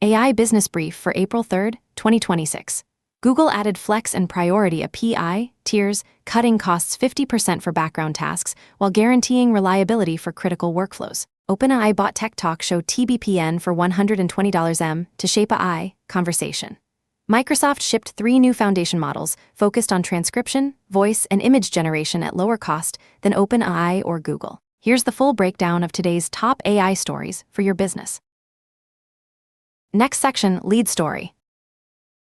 AI Business Brief for April 3, 2026. Google added Flex and Priority API tiers, cutting costs 50% for background tasks while guaranteeing reliability for critical workflows. OpenAI bought Tech Talk show TBPN for $120 to shape AI conversation. Microsoft shipped 3 new foundation models focused on transcription, voice, and image generation at lower cost than OpenAI or Google. Here's the full breakdown of today's top AI stories for your business. Next section, lead story.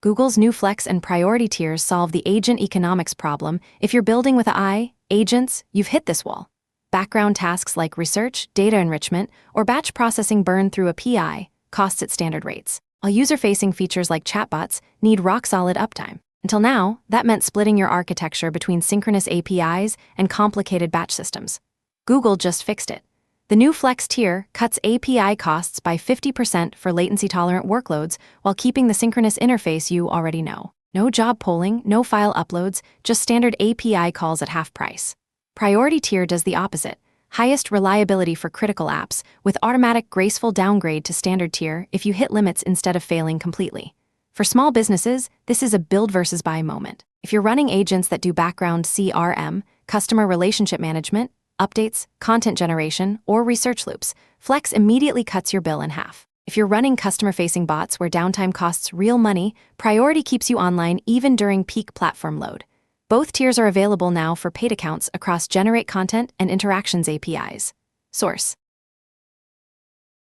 Google's new Flex and Priority tiers solve the agent economics problem. If you're building with AI agents, you've hit this wall. Background tasks like research, data enrichment, or batch processing burn through API costs at standard rates, while user-facing features like chatbots need rock-solid uptime. Until now, that meant splitting your architecture between synchronous APIs and complicated batch systems. Google just fixed it. The new Flex tier cuts API costs by 50% for latency-tolerant workloads while keeping the synchronous interface you already know. No job polling, no file uploads, just standard API calls at half price. Priority tier does the opposite. Highest reliability for critical apps, with automatic graceful downgrade to standard tier if you hit limits instead of failing completely. For small businesses, this is a build versus buy moment. If you're running agents that do background CRM, customer relationship management, updates, content generation, or research loops, Flex immediately cuts your bill in half. If you're running customer-facing bots where downtime costs real money, Priority keeps you online even during peak platform load. Both tiers are available now for paid accounts across Generate Content and Interactions APIs. Source.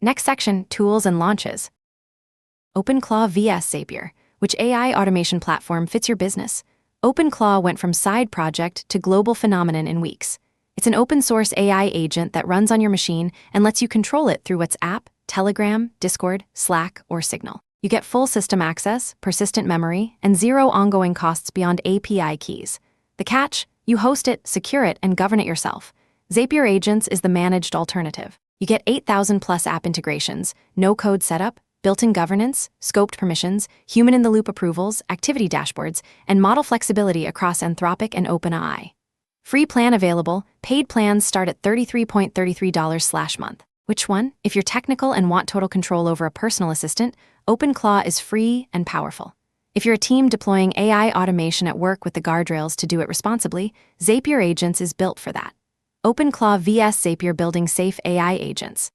Next section, tools and launches. OpenClaw vs Zapier. Which AI automation platform fits your business? OpenClaw went from side project to global phenomenon in weeks. It's an open-source AI agent that runs on your machine and lets you control it through WhatsApp, Telegram, Discord, Slack, or Signal. You get full system access, persistent memory, and zero ongoing costs beyond API keys. The catch? You host it, secure it, and govern it yourself. Zapier Agents is the managed alternative. You get 8,000+ app integrations, no-code setup, built-in governance, scoped permissions, human-in-the-loop approvals, activity dashboards, and model flexibility across Anthropic and OpenAI. Free plan available. Paid plans start at $33.33/month. Which one? If you're technical and want total control over a personal assistant, OpenClaw is free and powerful. If you're a team deploying AI automation at work with the guardrails to do it responsibly, Zapier Agents is built for that. OpenClaw vs Zapier, building safe AI agents.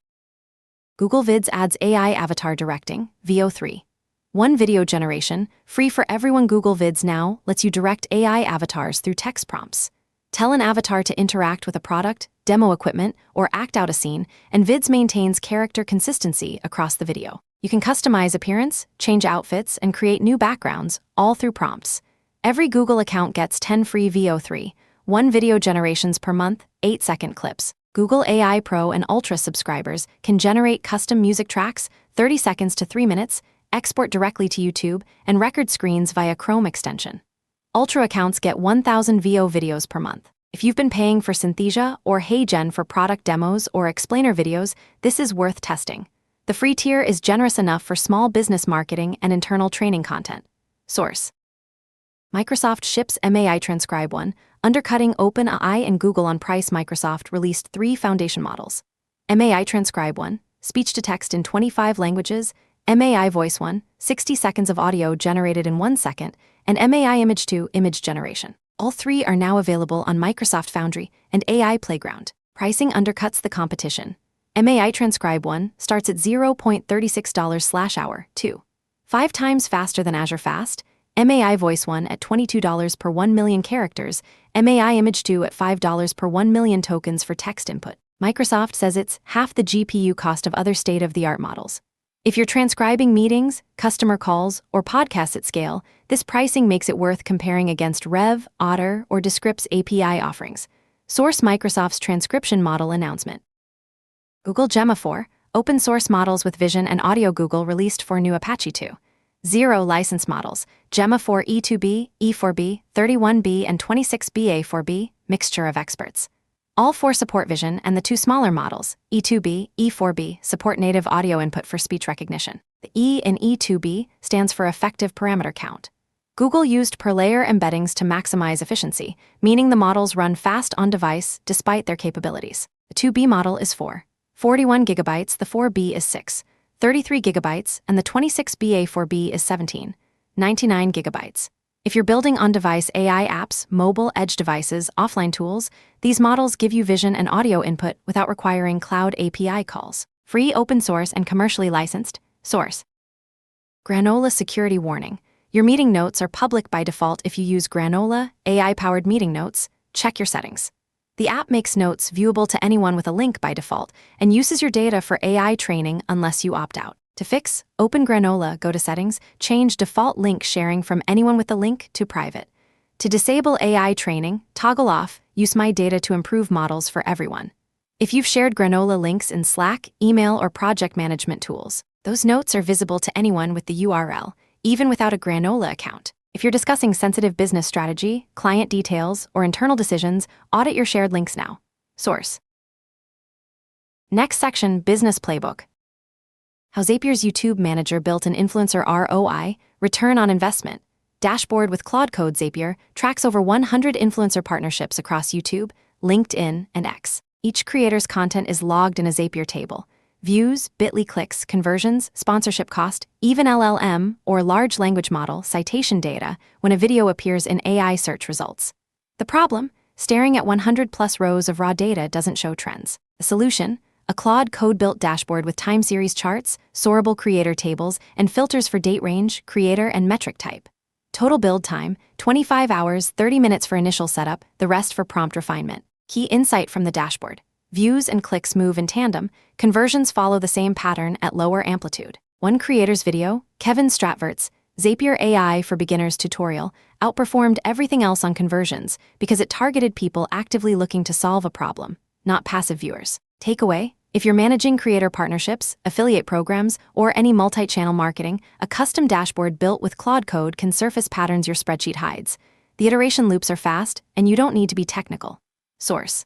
Google Vids adds AI avatar directing, VO3. One video generation, free for everyone. Google Vids now lets you direct AI avatars through text prompts. Tell an avatar to interact with a product, demo equipment, or act out a scene, and Vids maintains character consistency across the video. You can customize appearance, change outfits, and create new backgrounds, all through prompts. Every Google account gets 10 free VO3, 1 video generations per month, 8-second clips. Google AI Pro and Ultra subscribers can generate custom music tracks, 30 seconds to 3 minutes, export directly to YouTube, and record screens via Chrome extension. Ultra accounts get 1,000 VO videos per month. If you've been paying for Synthesia or HeyGen for product demos or explainer videos, this is worth testing. The free tier is generous enough for small business marketing and internal training content. Source. Microsoft ships MAI Transcribe 1, undercutting OpenAI and Google on price. Microsoft released 3 foundation models. MAI Transcribe 1, speech-to-text in 25 languages, MAI Voice 1, 60 seconds of audio generated in 1 second, and MAI Image 2, image generation. All 3 are now available on Microsoft Foundry and AI Playground. Pricing undercuts the competition. MAI Transcribe 1 starts at $0.36/hour, 5 times faster than Azure Fast, MAI Voice 1 at $22 per 1 million characters, MAI Image 2 at $5 per 1 million tokens for text input. Microsoft says it's half the GPU cost of other state-of-the-art models. If you're transcribing meetings, customer calls, or podcasts at scale, this pricing makes it worth comparing against Rev, Otter, or Descript's API offerings. Source. Microsoft's transcription model announcement. Google Gemma 4, open source models with vision and audio. Google released 4 new Apache 2.0 license models, Gemma 4 E2B, E4B, 31B, and 26B A4B, mixture of experts. All 4 support vision, and the 2 smaller models, E2B, E4B, support native audio input for speech recognition. The E in E2B stands for effective parameter count. Google used per-layer embeddings to maximize efficiency, meaning the models run fast on device despite their capabilities. The 2B model is 41 gigabytes, the 4B is 6. 33 gigabytes, and the 26BA4B is 17.99 gigabytes. If you're building on-device AI apps, mobile edge devices, offline tools, these models give you vision and audio input without requiring cloud API calls. Free, open source, and commercially licensed. Source: Granola security warning. Your meeting notes are public by default if you use Granola AI-powered meeting notes. Check your settings. The app makes notes viewable to anyone with a link by default and uses your data for AI training unless you opt out. To fix, open Granola, go to Settings, change default link sharing from anyone with the link to private. To disable AI training, toggle off Use My Data to improve models for everyone. If you've shared Granola links in Slack, email, or project management tools, those notes are visible to anyone with the URL, even without a Granola account. If you're discussing sensitive business strategy, client details, or internal decisions, audit your shared links now. Source: Next section, Business Playbook. How Zapier's YouTube Manager built an influencer ROI, return on investment, dashboard with Claude Code. Zapier tracks over 100 influencer partnerships across YouTube, LinkedIn, and X. Each creator's content is logged in a Zapier table. Views, bit.ly clicks, conversions, sponsorship cost, even LLM or large language model citation data when a video appears in AI search results. The problem? Staring at 100+ rows of raw data doesn't show trends. The solution? A Claude Code-built dashboard with time series charts, sortable creator tables, and filters for date range, creator, and metric type. Total build time, 25 hours, 30 minutes for initial setup, the rest for prompt refinement. Key insight from the dashboard: views and clicks move in tandem, conversions follow the same pattern at lower amplitude. One creator's video, Kevin Stratvert's Zapier AI for Beginners tutorial, outperformed everything else on conversions because it targeted people actively looking to solve a problem, not passive viewers. Takeaway: if you're managing creator partnerships, affiliate programs, or any multi-channel marketing, a custom dashboard built with Claude Code can surface patterns your spreadsheet hides. The iteration loops are fast, and you don't need to be technical. Source: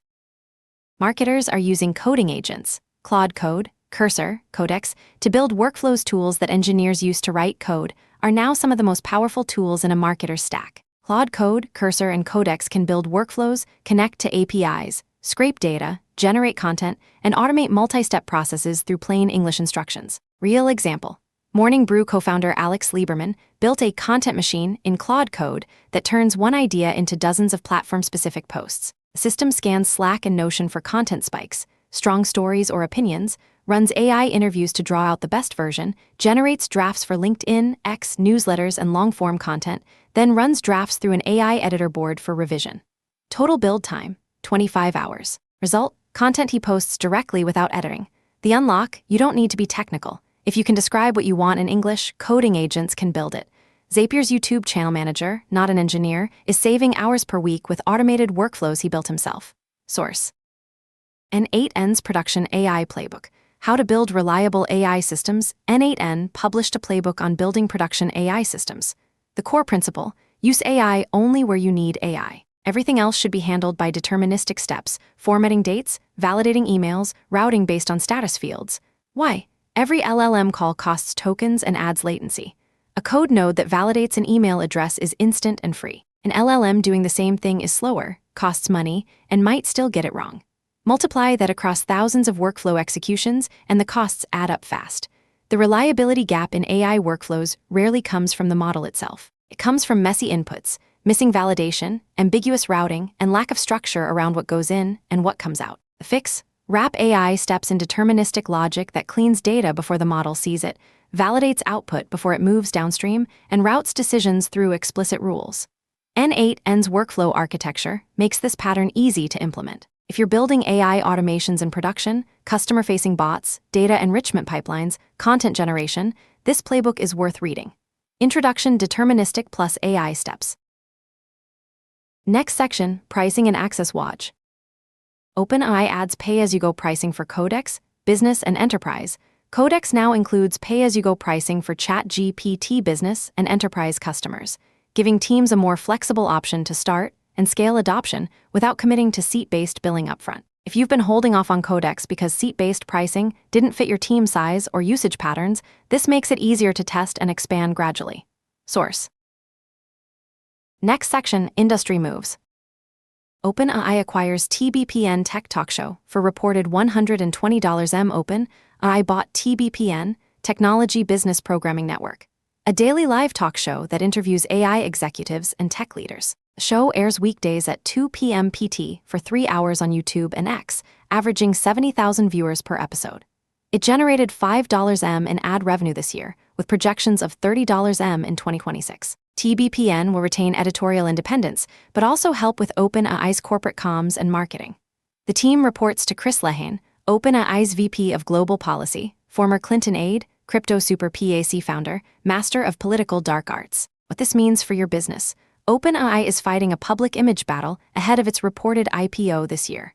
Marketers are using coding agents, Claude Code, Cursor, Codex, to build workflows. Tools that engineers used to write code are now some of the most powerful tools in a marketer's stack. Claude Code, Cursor, and Codex can build workflows, connect to APIs, scrape data, generate content, and automate multi-step processes through plain English instructions. Real example: Morning Brew co-founder Alex Lieberman built a content machine in Claude Code that turns one idea into dozens of platform-specific posts. The system scans Slack and Notion for content spikes, strong stories or opinions, runs AI interviews to draw out the best version, generates drafts for LinkedIn, X, newsletters, and long-form content, then runs drafts through an AI editor board for revision. Total build time, 25 hours. Result: content he posts directly without editing. The unlock: you don't need to be technical. If you can describe what you want in English, coding agents can build it. Zapier's YouTube channel manager, not an engineer, is saving hours per week with automated workflows he built himself. Source: N8N's Production AI Playbook. How to build reliable AI systems. N8N published a playbook on building production AI systems. The core principle: use AI only where you need AI. Everything else should be handled by deterministic steps, formatting dates, validating emails, routing based on status fields. Why? Every LLM call costs tokens and adds latency. A code node that validates an email address is instant and free. An LLM doing the same thing is slower, costs money, and might still get it wrong. Multiply that across thousands of workflow executions, and the costs add up fast. The reliability gap in AI workflows rarely comes from the model itself. It comes from messy inputs, missing validation, ambiguous routing, and lack of structure around what goes in and what comes out. The fix: wrap AI steps in deterministic logic that cleans data before the model sees it, validates output before it moves downstream, and routes decisions through explicit rules. N8N's workflow architecture makes this pattern easy to implement. If you're building AI automations in production, customer-facing bots, data enrichment pipelines, content generation, this playbook is worth reading. Introduction: Deterministic plus AI steps. Next section, Pricing and Access Watch. OpenAI adds pay-as-you-go pricing for Codex, Business, and Enterprise. Codex now includes pay-as-you-go pricing for ChatGPT Business and Enterprise customers, giving teams a more flexible option to start and scale adoption without committing to seat-based billing upfront. If you've been holding off on Codex because seat-based pricing didn't fit your team size or usage patterns, this makes it easier to test and expand gradually. Source: Next section, Industry Moves. OpenAI acquires TBPN Tech Talk Show for reported $120. OpenAI bought TBPN, Technology Business Programming Network, a daily live talk show that interviews AI executives and tech leaders. The show airs weekdays at 2 p.m. PT for 3 hours on YouTube and X, averaging 70,000 viewers per episode. It generated $5 in ad revenue this year, with projections of $30 in 2026. TBPN will retain editorial independence, but also help with OpenAI's corporate comms and marketing. The team reports to Chris Lehane, OpenAI's VP of Global Policy, former Clinton aide, Crypto Super PAC founder, master of political dark arts. What this means for your business: OpenAI is fighting a public image battle ahead of its reported IPO this year.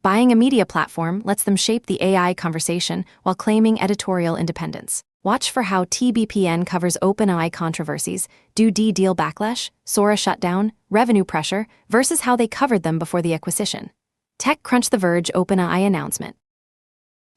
Buying a media platform lets them shape the AI conversation while claiming editorial independence. Watch for how TBPN covers OpenAI controversies, deal backlash, Sora shutdown, revenue pressure, versus how they covered them before the acquisition. TechCrunch: The Verge OpenAI announcement.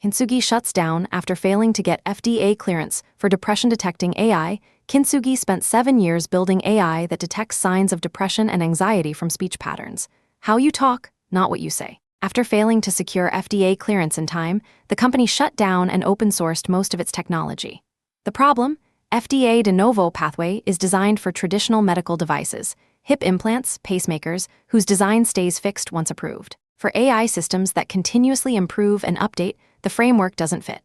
Kintsugi shuts down after failing to get FDA clearance for depression-detecting AI. Kintsugi spent 7 years building AI that detects signs of depression and anxiety from speech patterns. How you talk, not what you say. After failing to secure FDA clearance in time, the company shut down and open-sourced most of its technology. The problem? FDA de novo pathway is designed for traditional medical devices, hip implants, pacemakers, whose design stays fixed once approved. For AI systems that continuously improve and update, the framework doesn't fit.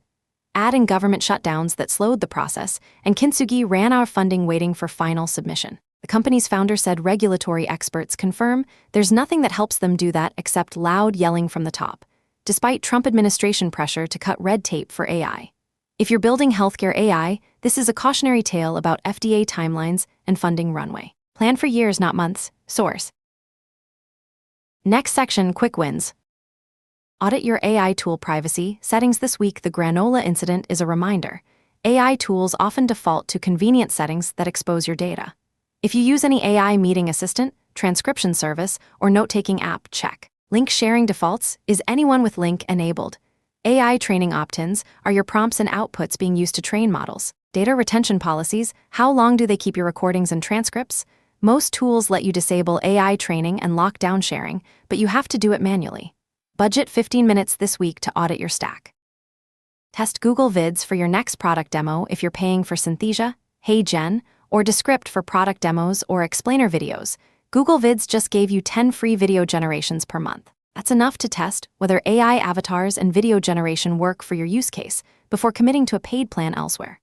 Add in government shutdowns that slowed the process, and Kintsugi ran out of funding waiting for final submission. The company's founder said regulatory experts confirm there's nothing that helps them do that except loud yelling from the top, despite Trump administration pressure to cut red tape for AI. If you're building healthcare AI, this is a cautionary tale about FDA timelines and funding runway. Plan for years, not months. Source. Next section: Quick Wins. Audit your AI tool privacy settings. This week, the granola incident is a reminder. AI tools often default to convenient settings that expose your data. If you use any AI meeting assistant, transcription service, or note-taking app, check. Link sharing defaults: is anyone with link enabled? AI training opt-ins: are your prompts and outputs being used to train models? Data retention policies: how long do they keep your recordings and transcripts? Most tools let you disable AI training and lock down sharing, but you have to do it manually. Budget 15 minutes this week to audit your stack. Test Google Vids for your next product demo if you're paying for Synthesia, HeyGen, or Descript for product demos or explainer videos. Google Vids just gave you 10 free video generations per month. That's enough to test whether AI avatars and video generation work for your use case before committing to a paid plan elsewhere.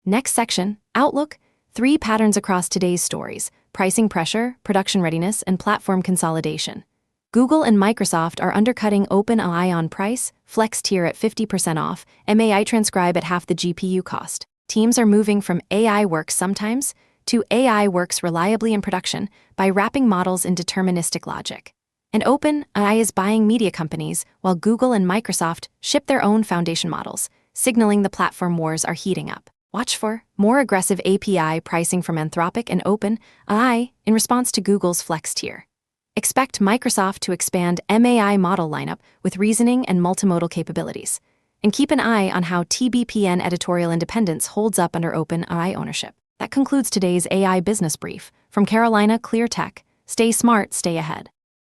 Next section: Outlook. 3 patterns across today's stories: pricing pressure, production readiness, and platform consolidation. Google and Microsoft are undercutting OpenAI on price, Flex tier at 50% off, MAI transcribe at half the GPU cost. Teams are moving from AI works sometimes to AI works reliably in production by wrapping models in deterministic logic. And OpenAI is buying media companies while Google and Microsoft ship their own foundation models, signaling the platform wars are heating up. Watch for more aggressive API pricing from Anthropic and OpenAI in response to Google's Flex tier. Expect Microsoft to expand MAI model lineup with reasoning and multimodal capabilities. And keep an eye on how TBPN editorial independence holds up under OpenAI ownership. That concludes today's AI Business Brief. From Carolina Clear Tech, stay smart, stay ahead.